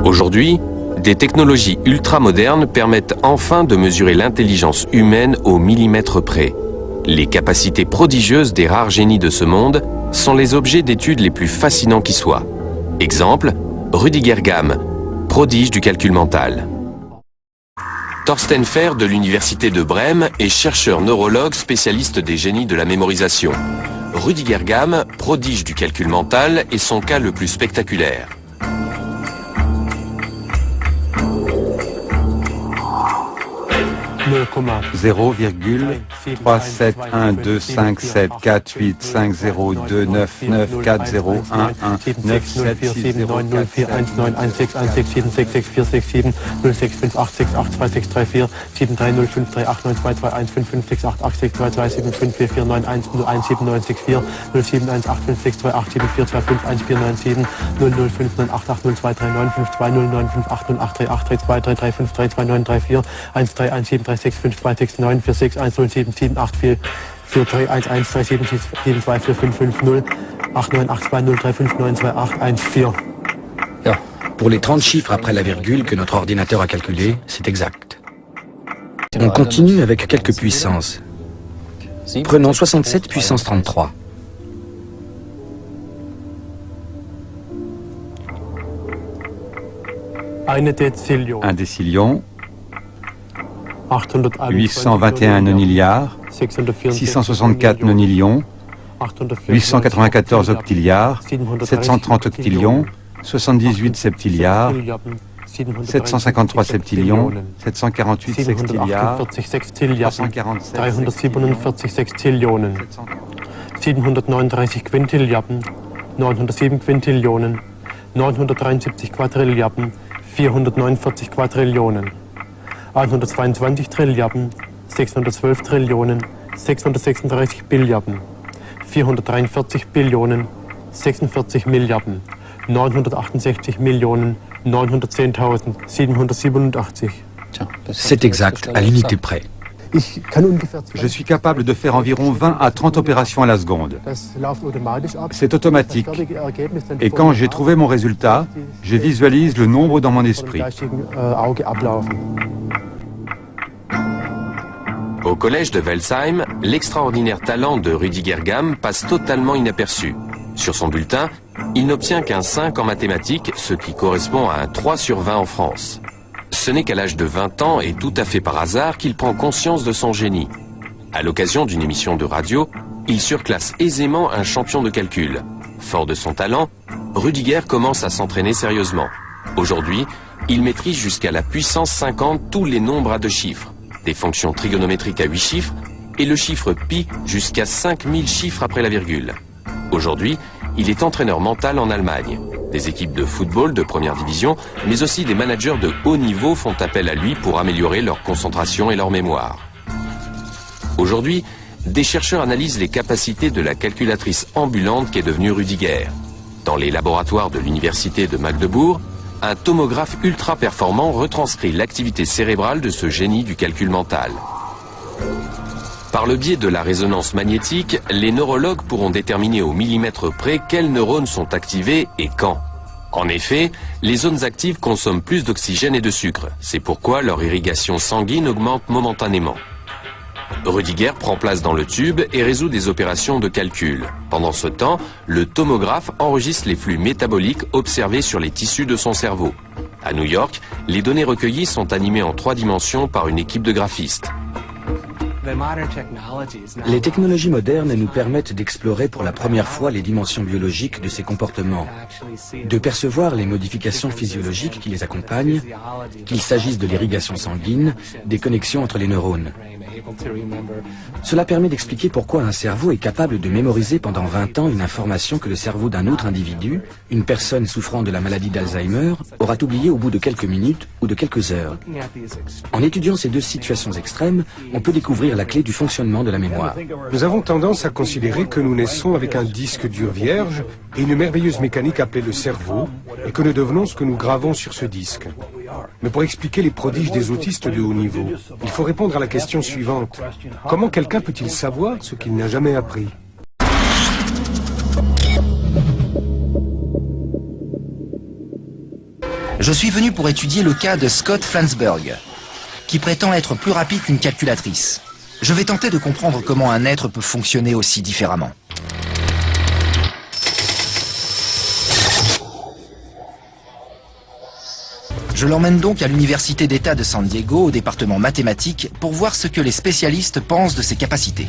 Aujourd'hui, des technologies ultramodernes permettent enfin de mesurer l'intelligence humaine au millimètre près. Les capacités prodigieuses des rares génies de ce monde sont les objets d'étude les plus fascinants qui soient. Exemple, Rüdiger Gamm, prodige du calcul mental. Thorsten Fehr de l'Université de Brême est chercheur neurologue spécialiste des génies de la mémorisation. Rüdiger Gamm, prodige du calcul mental, est son cas le plus spectaculaire. Le 8982378574. Pour les 30 chiffres après la virgule que notre ordinateur a calculé, c'est exact. On continue avec quelques puissances. Prenons 67 puissance 33. Un décillion, 821 nonilliards, 664 nonillions, 894 octilliards, 730 octillions, 78 septilliards, 753 septillions, 748 sextilliards, 347 sextillionen, 739 quintilliarden, 907 quintillionen, 973 quadrilliarden, 449 quadrillionen, 122 Trilliarden, 612 Trillionen, 636 Billiarden, 443 Billionen, 46 Milliarden, 968 Millionen, 910.787. C'est exact, à l'unité près. Je suis capable de faire environ 20 à 30 opérations à la seconde. C'est automatique. Et quand j'ai trouvé mon résultat, je visualise le nombre dans mon esprit. Au collège de Welsheim, l'extraordinaire talent de Rüdiger Gamm passe totalement inaperçu. Sur son bulletin, il n'obtient qu'un 5 en mathématiques, ce qui correspond à un 3 sur 20 en France. Ce n'est qu'à l'âge de 20 ans et tout à fait par hasard qu'il prend conscience de son génie. À l'occasion d'une émission de radio, il surclasse aisément un champion de calcul. Fort de son talent, Rüdiger commence à s'entraîner sérieusement. Aujourd'hui, il maîtrise jusqu'à la puissance 50 tous les nombres à deux chiffres, des fonctions trigonométriques à 8 chiffres et le chiffre pi jusqu'à 5000 chiffres après la virgule. Aujourd'hui, il est entraîneur mental en Allemagne. Des équipes de football de première division, mais aussi des managers de haut niveau font appel à lui pour améliorer leur concentration et leur mémoire. Aujourd'hui, des chercheurs analysent les capacités de la calculatrice ambulante qu'est devenue Rüdiger. Dans les laboratoires de l'université de Magdebourg, un tomographe ultra performant retranscrit l'activité cérébrale de ce génie du calcul mental. Par le biais de la résonance magnétique, les neurologues pourront déterminer au millimètre près quels neurones sont activés et quand. En effet, les zones actives consomment plus d'oxygène et de sucre. C'est pourquoi leur irrigation sanguine augmente momentanément. Rüdiger prend place dans le tube et résout des opérations de calcul. Pendant ce temps, le tomographe enregistre les flux métaboliques observés sur les tissus de son cerveau. À New York, les données recueillies sont animées en 3 dimensions par une équipe de graphistes. Les technologies modernes nous permettent d'explorer pour la première fois les dimensions biologiques de ces comportements, de percevoir les modifications physiologiques qui les accompagnent, qu'il s'agisse de l'irrigation sanguine, des connexions entre les neurones. Cela permet d'expliquer pourquoi un cerveau est capable de mémoriser pendant 20 ans une information que le cerveau d'un autre individu, une personne souffrant de la maladie d'Alzheimer, aura oubliée au bout de quelques minutes ou de quelques heures. En étudiant ces deux situations extrêmes, on peut découvrir la clé du fonctionnement de la mémoire. Nous avons tendance à considérer que nous naissons avec un disque dur vierge et une merveilleuse mécanique appelée le cerveau, et que nous devenons ce que nous gravons sur ce disque. Mais pour expliquer les prodiges des autistes de haut niveau, il faut répondre à la question suivante. Comment quelqu'un peut-il savoir ce qu'il n'a jamais appris ? Je suis venu pour étudier le cas de Scott Flansburgh, qui prétend être plus rapide qu'une calculatrice. Je vais tenter de comprendre comment un être peut fonctionner aussi différemment. Je l'emmène donc à l'Université d'État de San Diego, au département mathématiques, pour voir ce que les spécialistes pensent de ses capacités.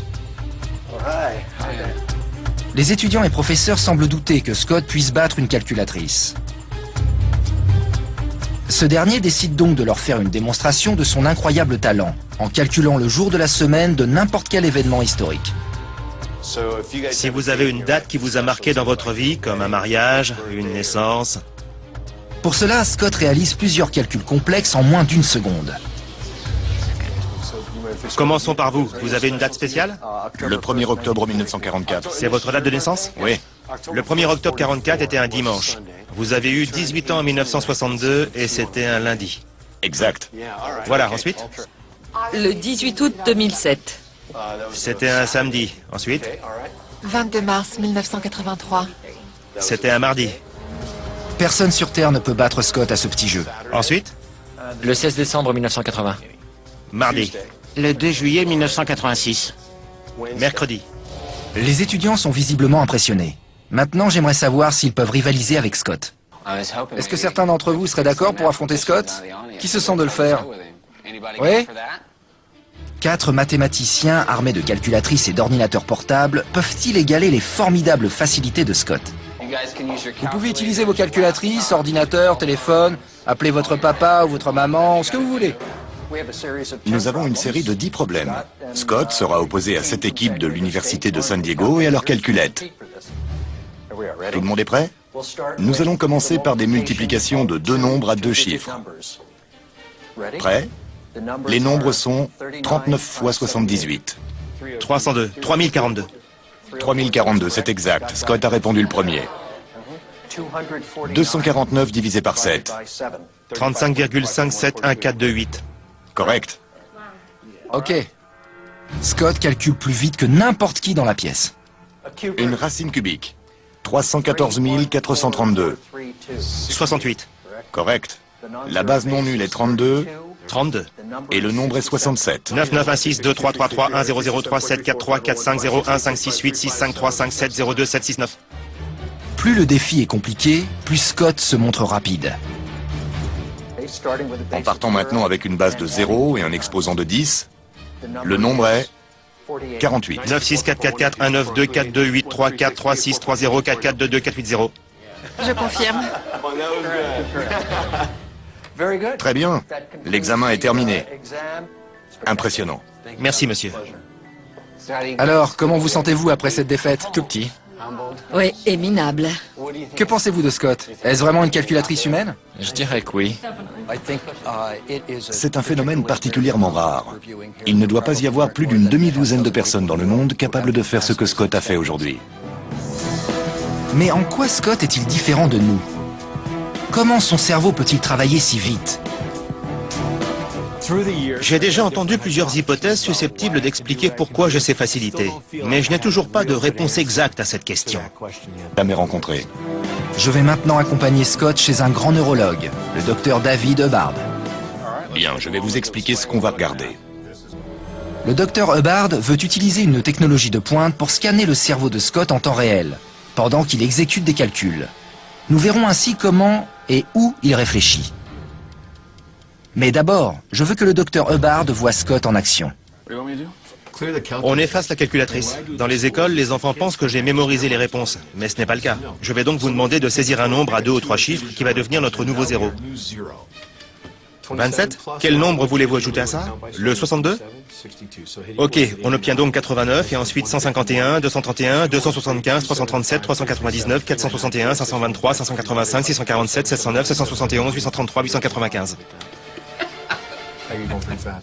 Les étudiants et professeurs semblent douter que Scott puisse battre une calculatrice. Ce dernier décide donc de leur faire une démonstration de son incroyable talent, en calculant le jour de la semaine de n'importe quel événement historique. Si vous avez une date qui vous a marqué dans votre vie, comme un mariage, une naissance... Pour cela, Scott réalise plusieurs calculs complexes en moins d'1 seconde. Commençons par vous. Vous avez une date spéciale? Le 1er octobre 1944. C'est votre date de naissance? Oui. Le 1er octobre 44 était un dimanche. Vous avez eu 18 ans en 1962 et c'était un lundi. Exact. Voilà, ensuite? Le 18 août 2007. C'était un samedi. Ensuite? 22 mars 1983. C'était un mardi. Personne sur Terre ne peut battre Scott à ce petit jeu. Ensuite? Le 16 décembre 1980. Mardi. Le 2 juillet 1986. Mercredi. Les étudiants sont visiblement impressionnés. Maintenant, j'aimerais savoir s'ils peuvent rivaliser avec Scott. Est-ce que certains d'entre vous seraient d'accord pour affronter Scott? Qui se sent de le faire? Oui? 4 mathématiciens armés de calculatrices et d'ordinateurs portables peuvent-ils égaler les formidables facilités de Scott? Vous pouvez utiliser vos calculatrices, ordinateurs, téléphones, appeler votre papa ou votre maman, ce que vous voulez. Nous avons une série de 10 problèmes. Scott sera opposé à cette équipe de l'Université de San Diego et à leurs calculettes. Tout le monde est prêt? Nous allons commencer par des multiplications de 2 nombres à 2 chiffres. Prêt? Les nombres sont 39 fois 78. 302. 3042. 3042, c'est exact. Scott a répondu le premier. 249 divisé par 7. 35,571428. Correct. Ok. Scott calcule plus vite que n'importe qui dans la pièce. Une racine cubique. 314 432. 68. Correct. La base non nulle est 32. 32. Et le nombre est 67. 9 9 1 6 2 3 3 3 1 0 0 3 7 4 3 4 5 0 1 5 6 8 6 5 3 5 7 0 2 7 6 9. Plus le défi est compliqué, plus Scott se montre rapide. En partant maintenant avec une base de 0 et un exposant de 10, le nombre est 48. 9 6 4 4 4 1 9 2 4 2 8 3 4 3 6 3 0 4 4 2 2 4 8 0. Je confirme. Très bien. L'examen est terminé. Impressionnant. Merci, monsieur. Alors, comment vous sentez-vous après cette défaite? Tout petit. Oui, et minable. Que pensez-vous de Scott? Est-ce vraiment une calculatrice humaine? Je dirais que oui. C'est un phénomène particulièrement rare. Il ne doit pas y avoir plus d'une demi-douzaine de personnes dans le monde capables de faire ce que Scott a fait aujourd'hui. Mais en quoi Scott est-il différent de nous? Comment son cerveau peut-il travailler si vite? J'ai déjà entendu plusieurs hypothèses susceptibles d'expliquer pourquoi j'ai ces facilités. Mais je n'ai toujours pas de réponse exacte à cette question. Jamais rencontré. Je vais maintenant accompagner Scott chez un grand neurologue, le docteur David Hubbard. Bien, je vais vous expliquer ce qu'on va regarder. Le docteur Hubbard veut utiliser une technologie de pointe pour scanner le cerveau de Scott en temps réel, pendant qu'il exécute des calculs. Nous verrons ainsi comment et où il réfléchit. Mais d'abord, je veux que le docteur Hubbard voie Scott en action. On efface la calculatrice. Dans les écoles, les enfants pensent que j'ai mémorisé les réponses. Mais ce n'est pas le cas. Je vais donc vous demander de saisir un nombre à 2 ou 3 chiffres qui va devenir notre nouveau zéro. 27? Quel nombre voulez-vous ajouter à ça? Le 62? Ok, on obtient donc 89 et ensuite 151, 231, 275, 337, 399, 461, 523, 585, 647, 709, 771, 833, 895.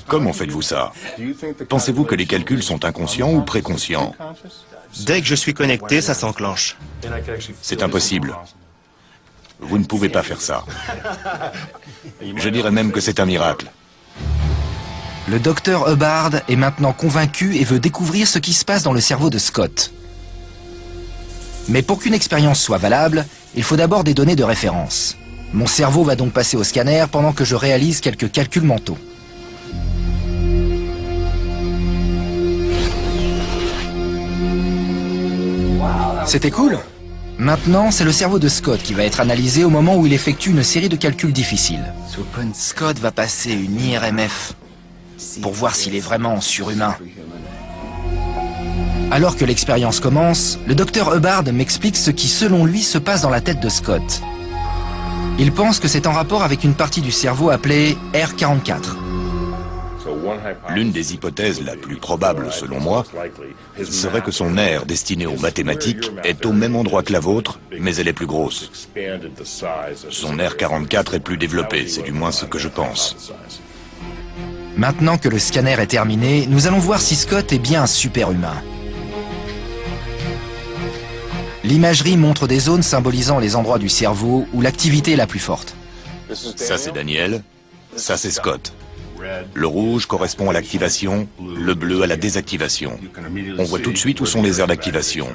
Comment faites-vous ça? Pensez-vous que les calculs sont inconscients ou préconscients? Dès que je suis connecté, ça s'enclenche. C'est impossible. Vous ne pouvez pas faire ça. Je dirais même que c'est un miracle. Le docteur Hubbard est maintenant convaincu et veut découvrir ce qui se passe dans le cerveau de Scott. Mais pour qu'une expérience soit valable, il faut d'abord des données de référence. Mon cerveau va donc passer au scanner pendant que je réalise quelques calculs mentaux. C'était cool. Maintenant, c'est le cerveau de Scott qui va être analysé au moment où il effectue une série de calculs difficiles. Scott va passer une IRMF pour voir s'il est vraiment surhumain. Alors que l'expérience commence, le docteur Hubbard m'explique ce qui, selon lui, se passe dans la tête de Scott. Il pense que c'est en rapport avec une partie du cerveau appelée R44. L'une des hypothèses la plus probable, selon moi, serait que son aire destinée aux mathématiques est au même endroit que la vôtre, mais elle est plus grosse. Son aire 44 est plus développée, c'est du moins ce que je pense. Maintenant que le scanner est terminé, nous allons voir si Scott est bien un super-humain. L'imagerie montre des zones symbolisant les endroits du cerveau où l'activité est la plus forte. Ça c'est Daniel, ça c'est Scott. Le rouge correspond à l'activation, le bleu à la désactivation. On voit tout de suite où sont les aires d'activation.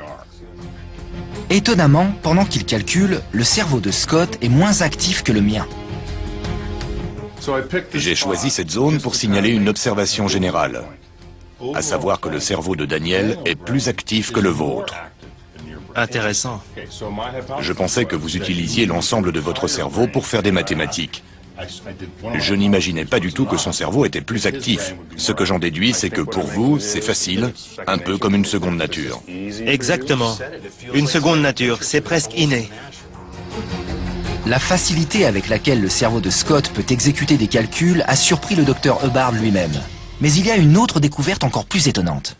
Étonnamment, pendant qu'il calcule, le cerveau de Scott est moins actif que le mien. J'ai choisi cette zone pour signaler une observation générale, à savoir que le cerveau de Daniel est plus actif que le vôtre. Intéressant. Je pensais que vous utilisiez l'ensemble de votre cerveau pour faire des mathématiques. Je n'imaginais pas du tout que son cerveau était plus actif. Ce que j'en déduis, c'est que pour vous, c'est facile, un peu comme une seconde nature. Exactement. Une seconde nature, c'est presque inné. La facilité avec laquelle le cerveau de Scott peut exécuter des calculs a surpris le docteur Hubbard lui-même. Mais il y a une autre découverte encore plus étonnante.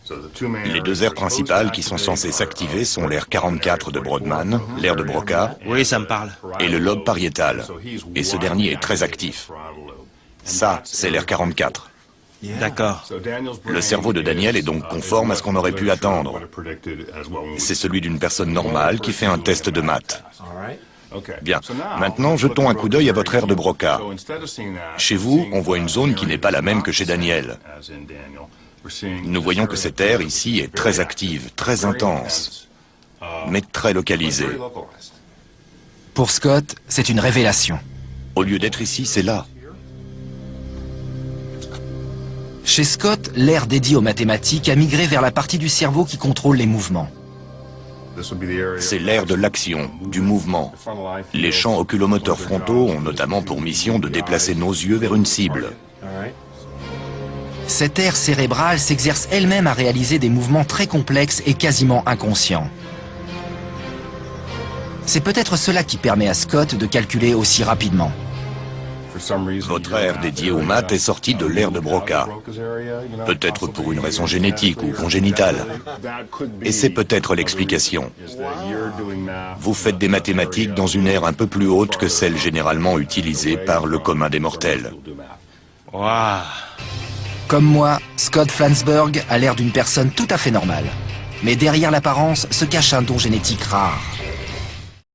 Les deux aires principales qui sont censées s'activer sont l'aire 44 de Brodmann, l'aire de Broca, oui, ça me parle, et le lobe pariétal. Et ce dernier est très actif. Ça, c'est l'aire 44. D'accord. Le cerveau de Daniel est donc conforme à ce qu'on aurait pu attendre. C'est celui d'une personne normale qui fait un test de maths. Bien, maintenant jetons un coup d'œil à votre aire de Broca. Chez vous, on voit une zone qui n'est pas la même que chez Daniel. Nous voyons que cette aire ici est très active, très intense, mais très localisée. Pour Scott, c'est une révélation. Au lieu d'être ici, c'est là. Chez Scott, l'aire dédiée aux mathématiques a migré vers la partie du cerveau qui contrôle les mouvements. C'est l'aire de l'action, du mouvement. Les champs oculomoteurs frontaux ont notamment pour mission de déplacer nos yeux vers une cible. Cette aire cérébrale s'exerce elle-même à réaliser des mouvements très complexes et quasiment inconscients. C'est peut-être cela qui permet à Scott de calculer aussi rapidement. Votre aire dédiée aux maths est sortie de l'aire de Broca. Peut-être pour une raison génétique ou congénitale. Et c'est peut-être l'explication. Vous faites des mathématiques dans une aire un peu plus haute que celle généralement utilisée par le commun des mortels. Wow. Comme moi, Scott Flansburgh a l'air d'une personne tout à fait normale. Mais derrière l'apparence se cache un don génétique rare.